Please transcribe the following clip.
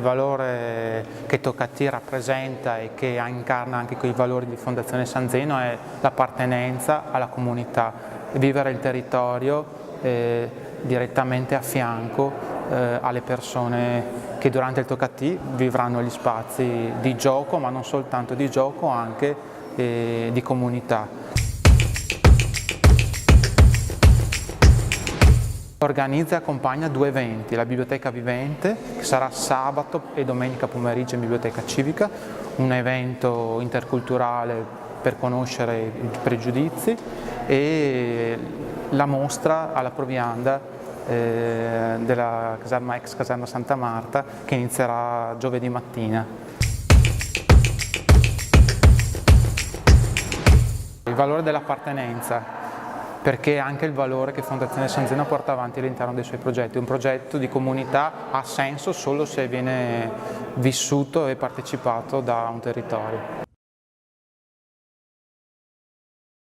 valore che Toccati rappresenta e che incarna anche quei valori di Fondazione San Zeno è l'appartenenza alla comunità, vivere il territorio direttamente a fianco alle persone che durante il Toccati vivranno gli spazi di gioco, ma non soltanto di gioco, anche di comunità. Organizza e accompagna 2 eventi, la Biblioteca Vivente, che sarà sabato e domenica pomeriggio in Biblioteca Civica, un evento interculturale per conoscere i pregiudizi, e la mostra alla Provianda della ex caserma Santa Marta, che inizierà giovedì mattina. Il valore dell'appartenenza, perché è anche il valore che Fondazione San Zeno porta avanti all'interno dei suoi progetti. Un progetto di comunità ha senso solo se viene vissuto e partecipato da un territorio.